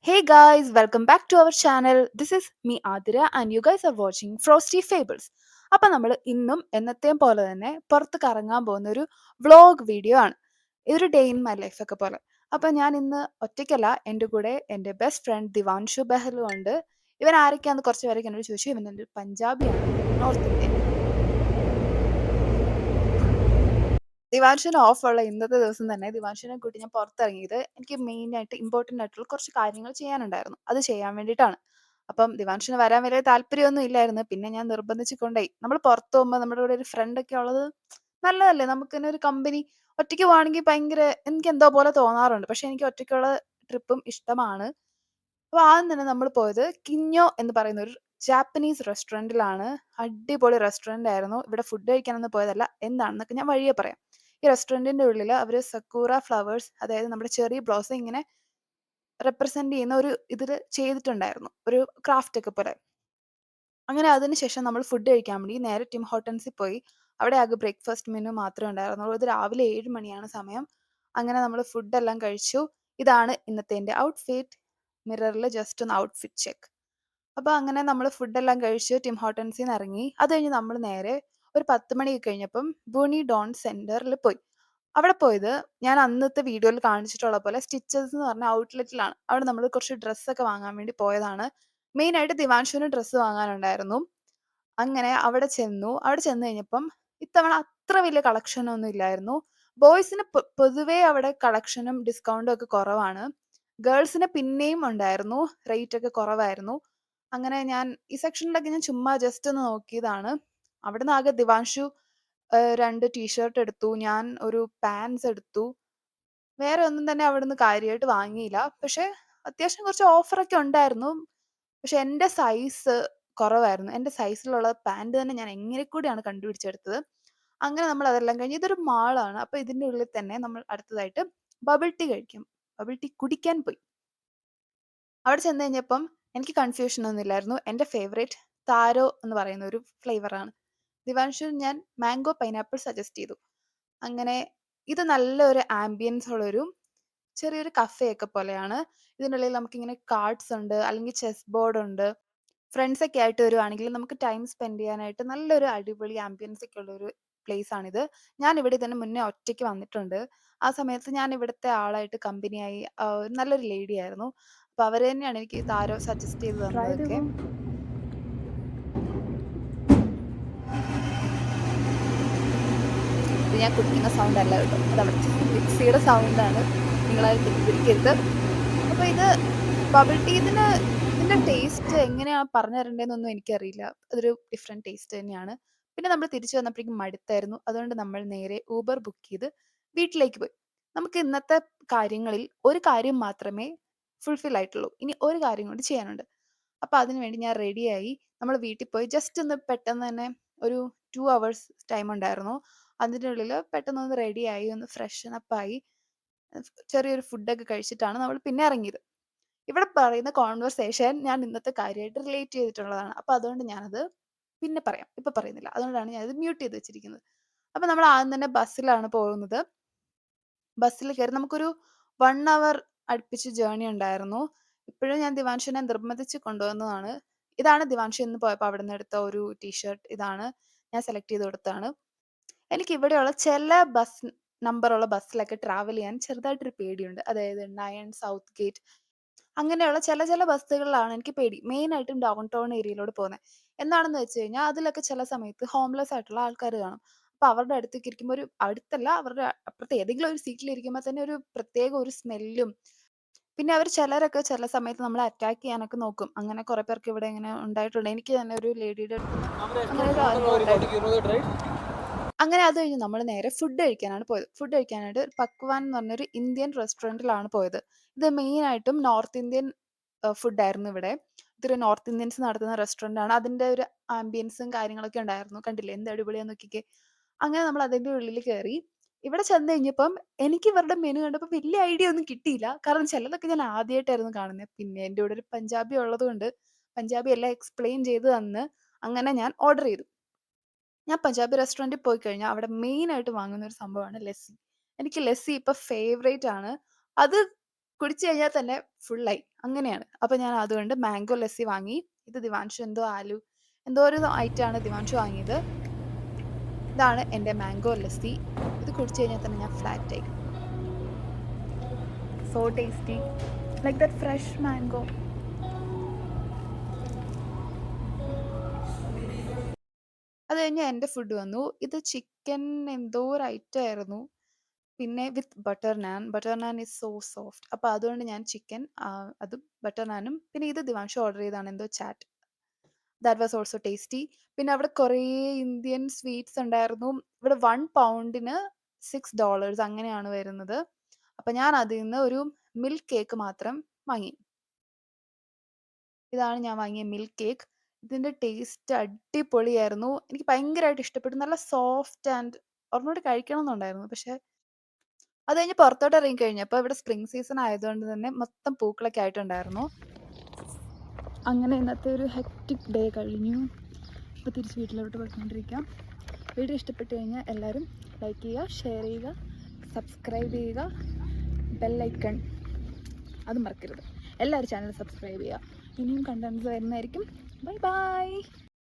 Hey guys, welcome back to our channel. This is me Adira and you guys are watching Frosty Fables. അപ്പോൾ നമ്മൾ ഇന്നും എന്നത്തെയും പോലെ തന്നെ പുറത്ത് കറങ്ങാൻ പോകുന്ന ഒരു വ്ളോഗ് വീഡിയോ ആണ്. ഇതൊരു ഡേ ഇൻ മൈ ലൈഫ് ഒക്കെ പോലെ. അപ്പോൾ ഞാൻ ഇന്ന് ഒറ്റയ്ക്കല്ല, എൻ്റെ കൂടെ എൻ്റെ ബെസ്റ്റ് ഫ്രണ്ട് ദിവാൻഷു ബെഹ്ലും ഉണ്ട്. ഇവൻ ആരൊക്കെയാണെന്ന് കുറച്ച് പേരൊക്കെ എന്നോട് ചോദിച്ചു. ഇവൻ എൻ്റെ പഞ്ചാബിയാണ്, നോർത്ത് ഇന്ത്യൻ. ദിവാൻഷിന് ഓഫുള്ള ഇന്നത്തെ ദിവസം തന്നെ ദിവാൻഷിനെ കൂട്ടി ഞാൻ പുറത്തിറങ്ങിയത് എനിക്ക് മെയിനായിട്ട് ഇമ്പോർട്ടൻ്റ് ആയിട്ടുള്ള കുറച്ച് കാര്യങ്ങൾ ചെയ്യാനുണ്ടായിരുന്നു. അത് ചെയ്യാൻ വേണ്ടിയിട്ടാണ്. അപ്പം ദിവാൻഷിന് വരാൻ വലിയ താല്പര്യമൊന്നും ഇല്ലായിരുന്നു. പിന്നെ ഞാൻ നിർബന്ധിച്ച് കൊണ്ടോയി. നമ്മൾ പുറത്ത് പോകുമ്പോൾ നമ്മുടെ കൂടെ ഒരു ഫ്രണ്ടൊക്കെ ഉള്ളത് നല്ലതല്ലേ? നമുക്ക് തന്നെ ഒരു കമ്പനി. ഒറ്റയ്ക്ക് പോവാണെങ്കിൽ ഭയങ്കര എനിക്കെന്തോ പോലെ തോന്നാറുണ്ട്. പക്ഷേ എനിക്ക് ഒറ്റയ്ക്കുള്ള ട്രിപ്പും ഇഷ്ടമാണ്. അപ്പോൾ ആദ്യം തന്നെ നമ്മൾ പോയത് കിഞ്ഞോ എന്ന് പറയുന്ന ഒരു ജാപ്പനീസ് റെസ്റ്റോറൻറ്റിലാണ്. അടിപൊളി റെസ്റ്റോറന്റ് ആയിരുന്നു. ഇവിടെ ഫുഡ് കഴിക്കാനൊന്നും പോയതല്ല. എന്താണെന്നൊക്കെ ഞാൻ വഴിയെ പറയാം. ഈ റെസ്റ്റോറന്റിന്റെ ഉള്ളിൽ അവർ സക്കൂറ ഫ്ലവേഴ്സ്, അതായത് നമ്മുടെ ചെറി ബ്ലോസം ഇങ്ങനെ റെപ്രസെന്റ് ചെയ്യുന്ന ഒരു ഇതിൽ ചെയ്തിട്ടുണ്ടായിരുന്നു. ഒരു ക്രാഫ്റ്റ് ഒക്കെ പോലെ. അങ്ങനെ അതിനുശേഷം നമ്മൾ ഫുഡ് കഴിക്കാൻ വേണ്ടി നേരെ ടിം ഹോട്ടൻസിൽ പോയി. അവിടെ ആകെ ബ്രേക്ക്ഫാസ്റ്റ് മെനു മാത്രമേ ഉണ്ടായിരുന്നുള്ളൂ. ഇത് രാവിലെ 7 മണിയാണ് സമയം. അങ്ങനെ നമ്മൾ ഫുഡെല്ലാം കഴിച്ചു. ഇതാണ് ഇന്നത്തെ എൻ്റെ ഔട്ട്ഫിറ്റ്. മിററിൽ ജസ്റ്റ് ഒന്ന് ഔട്ട്ഫിറ്റ് ചെക്ക്. അപ്പോൾ അങ്ങനെ നമ്മൾ ഫുഡെല്ലാം കഴിച്ച് ടിം ഹോട്ടൻസിൽ നിന്ന് ഇറങ്ങി. അത് കഴിഞ്ഞ് നമ്മൾ നേരെ ഒരു 10 മണിയൊക്കെ കഴിഞ്ഞപ്പം ബൂണി ഡോൺ സെന്ററിൽ പോയി. അവിടെ പോയത് ഞാൻ അന്നത്തെ വീഡിയോയിൽ കാണിച്ചിട്ടുള്ള പോലെ സ്റ്റിച്ചേഴ്സ് എന്ന് പറഞ്ഞ ഔട്ട്ലെറ്റിലാണ്. അവിടെ നമ്മൾ കുറച്ച് ഡ്രസ്സൊക്കെ വാങ്ങാൻ വേണ്ടി പോയതാണ്. മെയിനായിട്ട് ദിവാൻഷുവിന് ഡ്രസ്സ് വാങ്ങാനുണ്ടായിരുന്നു. അങ്ങനെ അവിടെ ചെന്നു. അവിടെ ചെന്ന് കഴിഞ്ഞപ്പം ഇത്തവണ അത്ര വലിയ കളക്ഷനൊന്നും ഇല്ലായിരുന്നു. ബോയ്സിന് പൊതുവേ അവിടെ കളക്ഷനും ഡിസ്കൗണ്ടും ഒക്കെ കുറവാണ്. ഗേൾസിന് പിന്നെയും ഉണ്ടായിരുന്നു. റേറ്റ് ഒക്കെ കുറവായിരുന്നു. അങ്ങനെ ഞാൻ ഈ സെക്ഷനിലൊക്കെ ഞാൻ ചുമ്മാ ജസ്റ്റ് ഒന്ന് നോക്കിയതാണ്. അവിടുന്ന് ആകെ ദിവാൻഷു 2 ടീഷർട്ട് എടുത്തു. ഞാൻ ഒരു പാന്റ്സ് എടുത്തു. വേറെ ഒന്നും തന്നെ അവിടുന്ന് കാര്യമായിട്ട് വാങ്ങിയില്ല. പക്ഷേ അത്യാവശ്യം കുറച്ച് ഓഫറൊക്കെ ഉണ്ടായിരുന്നു. പക്ഷെ എന്റെ സൈസ് കുറവായിരുന്നു. എന്റെ സൈസിലുള്ള പാന്റ് തന്നെ ഞാൻ എങ്ങനെ കൂടിയാണ് കണ്ടുപിടിച്ചെടുത്തത്. അങ്ങനെ നമ്മൾ അതെല്ലാം കഴിഞ്ഞ് ഇതൊരു മാളാണ്. അപ്പൊ ഇതിന്റെ ഉള്ളിൽ തന്നെ നമ്മൾ അടുത്തതായിട്ട് ബബിൾ ടീ കഴിക്കും. ബബിൾ ടീ കുടിക്കാൻ പോയി. അവിടെ ചെന്ന് കഴിഞ്ഞപ്പം എനിക്ക് കൺഫ്യൂഷൻ ഒന്നുമില്ലായിരുന്നു. എന്റെ ഫേവറേറ്റ് താരോ എന്ന് പറയുന്ന ഒരു ഫ്ലേവറാണ്. ദിവാൻഷുവിന് ഞാൻ മാംഗോ പൈനാപ്പിൾ സജസ്റ്റ് ചെയ്തു. അങ്ങനെ ഇത് നല്ലൊരു ആംബിയൻസ് ഉള്ളൊരു ചെറിയൊരു കഫേയൊക്കെ പോലെയാണ്. ഇതിനുള്ളിൽ നമുക്കിങ്ങനെ കാർഡ്സ് ഉണ്ട്, അല്ലെങ്കിൽ ചെസ് ബോർഡ് ഉണ്ട്. ഫ്രണ്ട്സ് ഒക്കെ ആയിട്ട് വരുവാണെങ്കിൽ നമുക്ക് ടൈം സ്പെൻഡ് ചെയ്യാനായിട്ട് നല്ലൊരു അടിപൊളി ആംബിയൻസ് ഒക്കെ ഉള്ളൊരു പ്ലേസ് ആണിത്. ഞാൻ ഇവിടെ ഇതിന് മുന്നേ ഒറ്റയ്ക്ക് വന്നിട്ടുണ്ട്. ആ സമയത്ത് ഞാൻ ഇവിടുത്തെ ആളായിട്ട് കമ്പനിയായി. ഒരു നല്ലൊരു ലേഡി ആയിരുന്നു. അപ്പോൾ അവർ തന്നെയാണ് എനിക്ക് താരോ സജസ്റ്റ് ചെയ്ത് തന്നതൊക്കെ. ഇത് ഞാൻ കുടിക്കുന്ന സൗണ്ട് അല്ല കേട്ടോ, അത് അവിടുത്തെ മിക്സിയുടെ സൗണ്ടാണ്. നിങ്ങളത് തെറ്റിദ്ധരിക്കരുത്. അപ്പോൾ ഇത് ബബിൾ ടീ, ഇതിന്റെ ടേസ്റ്റ് എങ്ങനെയാണ് പറഞ്ഞു തരേണ്ടതെന്നൊന്നും എനിക്കറിയില്ല. അതൊരു ഡിഫറെന്റ് ടേസ്റ്റ് തന്നെയാണ്. പിന്നെ നമ്മൾ തിരിച്ചു വന്നപ്പോഴേക്കും മടുത്തായിരുന്നു. അതുകൊണ്ട് നമ്മൾ നേരെ ഊബർ ബുക്ക് ചെയ്ത് വീട്ടിലേക്ക് പോയി. നമുക്ക് ഇന്നത്തെ കാര്യങ്ങളിൽ ഒരു കാര്യം മാത്രമേ ഫുൾഫിൽ ആയിട്ടുള്ളൂ. ഇനി ഒരു കാര്യം കൂടി ചെയ്യാനുണ്ട്. അപ്പോൾ അതിനുവേണ്ടി ഞാൻ റെഡിയായി. നമ്മൾ വീട്ടിൽ പോയി ജസ്റ്റ് ഒന്ന് പെട്ടെന്ന് തന്നെ ഒരു 2 അവേഴ്സ് ടൈം ഉണ്ടായിരുന്നു. അതിൻ്റെ ഉള്ളിൽ പെട്ടെന്നൊന്ന് റെഡിയായി, ഒന്ന് ഫ്രഷൻ അപ്പ് ആയി, ചെറിയൊരു ഫുഡൊക്കെ കഴിച്ചിട്ടാണ് നമ്മൾ പിന്നെ ഇറങ്ങിയത്. ഇവിടെ പറയുന്ന കോൺവെർസേഷൻ ഞാൻ ഇന്നത്തെ കാര്യമായിട്ട് റിലേറ്റ് ചെയ്തിട്ടുള്ളതാണ്. അപ്പോൾ അതുകൊണ്ട് ഞാനത് പിന്നെ പറയാം. ഇപ്പൊ പറയുന്നില്ല. അതുകൊണ്ടാണ് ഞാനത് മ്യൂട്ട് ചെയ്ത് വെച്ചിരിക്കുന്നത്. അപ്പോൾ നമ്മൾ ആദ്യം തന്നെ ബസ്സിലാണ് പോകുന്നത്. ബസ്സിൽ കയറി നമുക്കൊരു 1 അവർ അടുപ്പിച്ച് ജേർണി ഉണ്ടായിരുന്നു. ഇപ്പോഴും ഞാൻ ദിവാൻഷിനെ നിർബന്ധിച്ച് കൊണ്ടുവന്നതാണ്. ഇതാണ് ദിവാൻഷി ഇന്ന് പോയപ്പോൾ അവിടെ നിന്ന് എടുത്ത ഒരു ടീഷർട്ട്. ഇതാണ് ഞാൻ സെലക്ട് ചെയ്ത് കൊടുത്തതാണ്. എനിക്ക് ഇവിടെയുള്ള ചില ബസ് നമ്പറുള്ള ബസ്സിലൊക്കെ ട്രാവൽ ചെയ്യാൻ ചെറുതായിട്ടൊരു പേടിയുണ്ട്. അതായത് നയൻ, സൗത്ത് ഗേറ്റ്, അങ്ങനെയുള്ള ചില ബസ്സുകളിലാണ് എനിക്ക് പേടി. മെയിനായിട്ടും ഡൗൺ ടൗൺ ഏരിയയിലൂടെ പോകുന്നത്. എന്താണെന്ന് വെച്ച് കഴിഞ്ഞാൽ അതിലൊക്കെ ചില സമയത്ത് ഹോംലെസ് ആയിട്ടുള്ള ആൾക്കാർ കാണും. അപ്പോൾ അവരുടെ അടുത്തേക്ക് ഇരിക്കുമ്പോൾ അടുത്തല്ല, അവരുടെ അപ്പുറത്ത് ഏതെങ്കിലും ഒരു സീറ്റിൽ ഇരിക്കുമ്പോൾ തന്നെ ഒരു പ്രത്യേക ഒരു സ്മെല്ലും. പിന്നെ അവർ ചിലരൊക്കെ ചില സമയത്ത് നമ്മളെ അറ്റാക്ക് ചെയ്യാനൊക്കെ നോക്കും. അങ്ങനെ കുറെ പേർക്ക് ഇവിടെ ഇങ്ങനെ ഉണ്ടായിട്ടുണ്ട്. എനിക്ക് തന്നെ ഒരു ലേഡിയുടെ അടുത്ത് അങ്ങനെ ഒരു അനുഭവം ഉണ്ടായിട്ടുണ്ട്. അങ്ങനെ അത് കഴിഞ്ഞ് നമ്മൾ നേരെ ഫുഡ് കഴിക്കാനാണ് പോയത്. ഫുഡ് കഴിക്കാനായിട്ട് ഒരു പക്വാൻ എന്ന് പറഞ്ഞൊരു ഇന്ത്യൻ റെസ്റ്റോറൻറ്റിലാണ് പോയത്. ഇത് മെയിനായിട്ടും നോർത്ത് ഇന്ത്യൻ ഫുഡായിരുന്നു ഇവിടെ. ഇതൊരു നോർത്ത് ഇന്ത്യൻസ് നടത്തുന്ന റെസ്റ്റോറന്റ് ആണ്. അതിന്റെ ഒരു ആംബിയൻസും കാര്യങ്ങളൊക്കെ ഉണ്ടായിരുന്നു. കണ്ടില്ലേ എന്ത് അടിപൊളിയാന്ന് നോക്കിക്കേ. അങ്ങനെ നമ്മൾ അതിന്റെ ഉള്ളിൽ കയറി. ഇവിടെ ചെന്ന് കഴിഞ്ഞപ്പം എനിക്ക് ഇവരുടെ മെനു കണ്ടപ്പോൾ വലിയ ഐഡിയ ഒന്നും കിട്ടിയില്ല. കാരണം ചിലതൊക്കെ ഞാൻ ആദ്യമായിട്ടായിരുന്നു കാണുന്നത്. പിന്നെ എൻ്റെ കൂടെ ഒരു പഞ്ചാബി ഉള്ളതുകൊണ്ട് പഞ്ചാബി എല്ലാം എക്സ്പ്ലെയിൻ ചെയ്ത് തന്ന് അങ്ങനെ ഞാൻ ഓർഡർ ചെയ്തു. ഞാൻ പഞ്ചാബി റെസ്റ്റോറന്റിൽ പോയി കഴിഞ്ഞാൽ അവിടെ മെയിനായിട്ട് വാങ്ങുന്ന ഒരു സംഭവമാണ് ലസ്സി. എനിക്ക് ലസ്സി ഇപ്പൊ ഫേവറേറ്റ് ആണ്. അത് കുടിച്ചു കഴിഞ്ഞാൽ തന്നെ ഫുള്ളായി അങ്ങനെയാണ്. അപ്പോൾ ഞാൻ അതുകൊണ്ട് മാംഗോ ലസ്സി വാങ്ങി. ഇത് ദിവാൻഷു എന്തോ ഒരു ഐറ്റമാണ് ദിവാൻഷു വാങ്ങിയത്. ഇതാണ് എൻ്റെ മാംഗോ ലസ്സി. ഇത് കുടിച്ചു കഴിഞ്ഞാൽ തന്നെ ഞാൻ ഫ്ലാറ്റായി. So tasty, like that fresh mango. അത് കഴിഞ്ഞ് എൻ്റെ ഫുഡ് വന്നു. ഇത് ചിക്കൻ എന്തോ ഒരു ഐറ്റം ആയിരുന്നു. പിന്നെ with butter naan is so soft. അപ്പോൾ അതുകൊണ്ട് ഞാൻ ചിക്കൻ അതും ബട്ടർ നാനും പിന്നെ ഇത് ദിവാൻഷു ഓർഡർ ചെയ്തതാണ് എന്തോ chat. That was also tasty. പിന്നെ അവിടെ കുറേ ഇന്ത്യൻ സ്വീറ്റ്സ് ഉണ്ടായിരുന്നു. ഇവിടെ 1 പൗണ്ടിന് $6 അങ്ങനെയാണ് വരുന്നത്. അപ്പോൾ ഞാൻ അതിൽ നിന്ന് ഒരു മിൽക്ക് കേക്ക് മാത്രം വാങ്ങി. ഇതാണ് ഞാൻ വാങ്ങിയ മിൽക്ക് കേക്ക്. ഇതിൻ്റെ ടേസ്റ്റ് അടിപൊളിയായിരുന്നു. എനിക്ക് ഭയങ്കരമായിട്ട് ഇഷ്ടപ്പെട്ടു. നല്ല സോഫ്റ്റ് ആൻഡ് ഒരെണ്ണം കൂടി കഴിക്കണം എന്നുണ്ടായിരുന്നു. പക്ഷേ അത് കഴിഞ്ഞ് പുറത്തോട്ട് ഇറങ്ങി കഴിഞ്ഞപ്പോൾ ഇവിടെ സ്പ്രിംഗ് സീസൺ ആയതുകൊണ്ട് തന്നെ മൊത്തം പൂക്കളൊക്കെ ആയിട്ടുണ്ടായിരുന്നു. അങ്ങനെ ഇന്നത്തെ ഒരു ഹെക്റ്റിക് ഡേ കഴിഞ്ഞു. ഇപ്പോൾ തിരിച്ച് വീട്ടിലോട്ട് പോയിക്കൊണ്ടിരിക്കാം. വീഡിയോ ഇഷ്ടപ്പെട്ട് കഴിഞ്ഞാൽ എല്ലാവരും ലൈക്ക് ചെയ്യുക, ഷെയർ ചെയ്യുക, സബ്സ്ക്രൈബ് ചെയ്യുക, ബെല്ലൈക്കൺ അത് മറക്കരുത്. എല്ലാവരും ചാനൽ സബ്സ്ക്രൈബ് ചെയ്യുക. ഇനിയും കണ്ടൻസ് വരുന്നതായിരിക്കും. Bye bye.